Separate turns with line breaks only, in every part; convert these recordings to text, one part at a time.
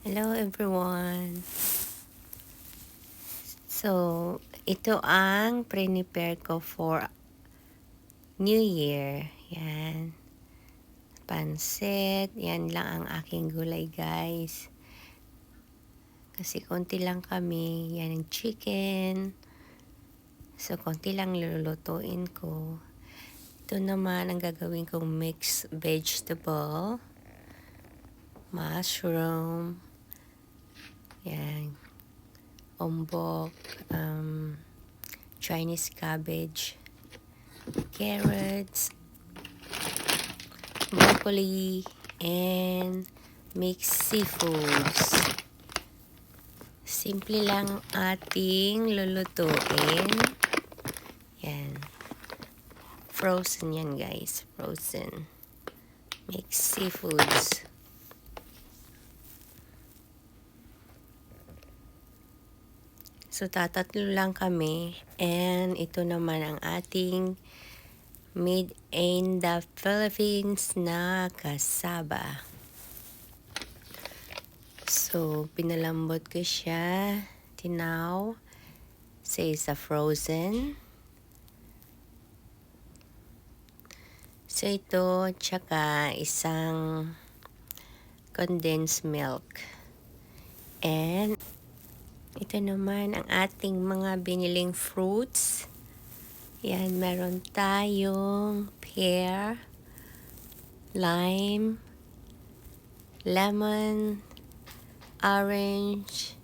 Hello everyone. So, ito ang prepare ko for New Year. Yan. Pansit. Yan lang ang aking gulay guys. Kasi konti lang kami. Yan ang chicken. So, konti lang lulutuin ko. Ito naman ang gagawin kong mixed vegetable. Mushroom. Yan. Ombok. Chinese cabbage. Carrots. Broccoli. And mixed seafoods. Simple lang ating lulutuin. Yan. Frozen yan guys. Frozen. Mixed seafoods. So, tatatlo lang kami. And ito naman ang ating made in the Philippines na cassava. So, pinalambot ko siya. Tinaw. Sa isa frozen. So, ito, tsaka isang condensed milk. And, ito naman ang ating mga biniling fruits. Yan, meron tayong pear, lime, lemon, orange,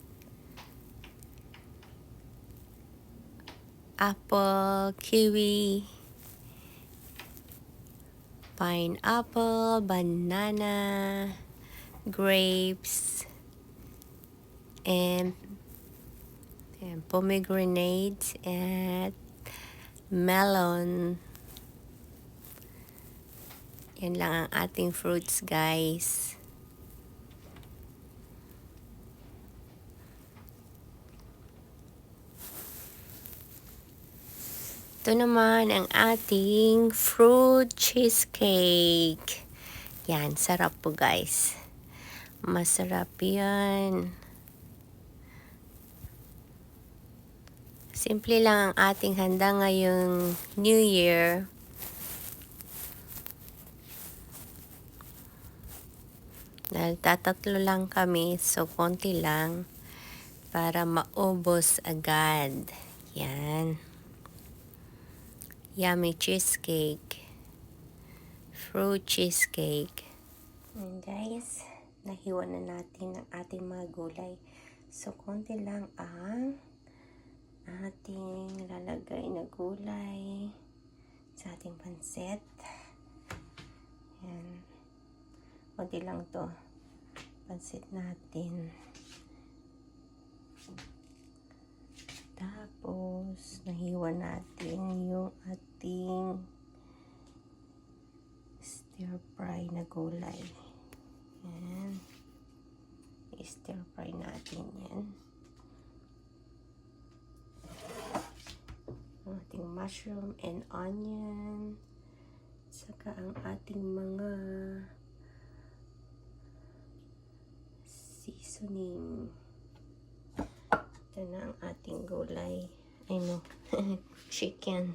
apple, kiwi, pineapple, banana, grapes, and pomegranates, and melon. Yan lang ang ating fruits, guys. Ito naman ang ating fruit cheesecake. Yan, sarap po, guys. Masarap yan. Simple lang ang ating handa ngayong New Year. Dahil tatatlo lang kami, so konti lang para maubos agad. Yan. Yummy cheesecake. Fruit cheesecake. And guys, nahiwa na natin ang ating mga gulay. So konti lang ang ating lalagay na gulay sa ating pansit. Yan. Konti lang to. Pansit natin. Tapos, nahiwa natin yung ating stir fry na gulay. Yan. I-stir fry natin yan. Ang ating mushroom and onion. Saka ang ating mga seasoning. Ito na ang ating gulay. Ay no, chicken.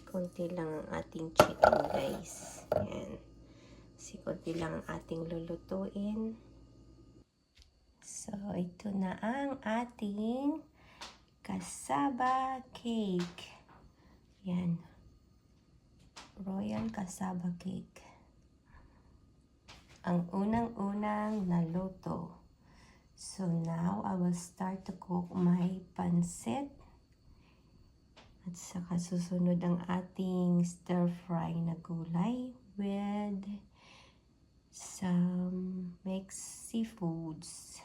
Konti lang ang ating chicken, guys. Yan. Kasi konti lang ang ating lulutuin. So, ito na ang ating cassava cake. Yan. Royal cassava cake. Ang unang-unang naluto. So now, I will start to cook my pansit. At saka susunod ang ating stir-fry na gulay with some mixed seafoods.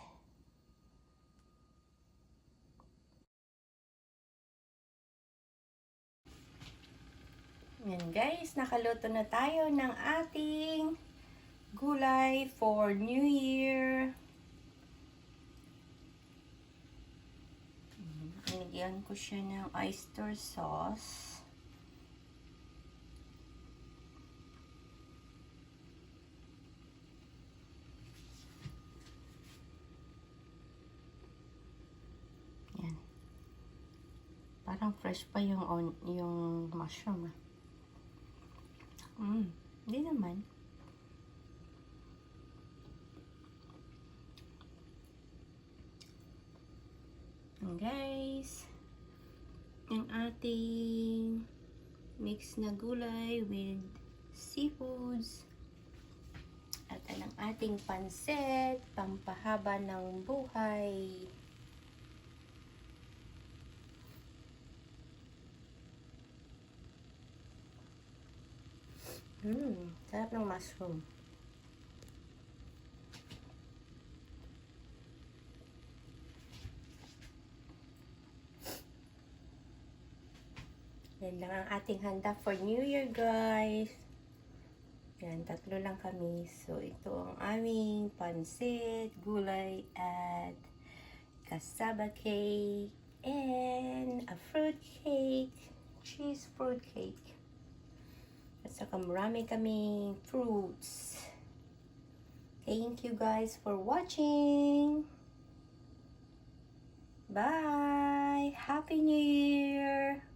Yan guys, nakaluto na tayo ng ating gulay for New Year. Nilagyan ko siya ng oyster sauce. Parang fresh pa yung mushroom. Hindi naman. And guys, ang ating mix na gulay with seafoods. At ang ating pansit, pampahaba ng buhay. Sarap ng mushroom. Yan lang ang ating handa for New Year, guys. Yan, 3 lang kami. So, ito ang aming pansit, gulay, at cassava cake, and a fruit cake, cheese fruit cake. At saka marami kaming fruits. Thank you guys for watching. Bye! Happy New Year!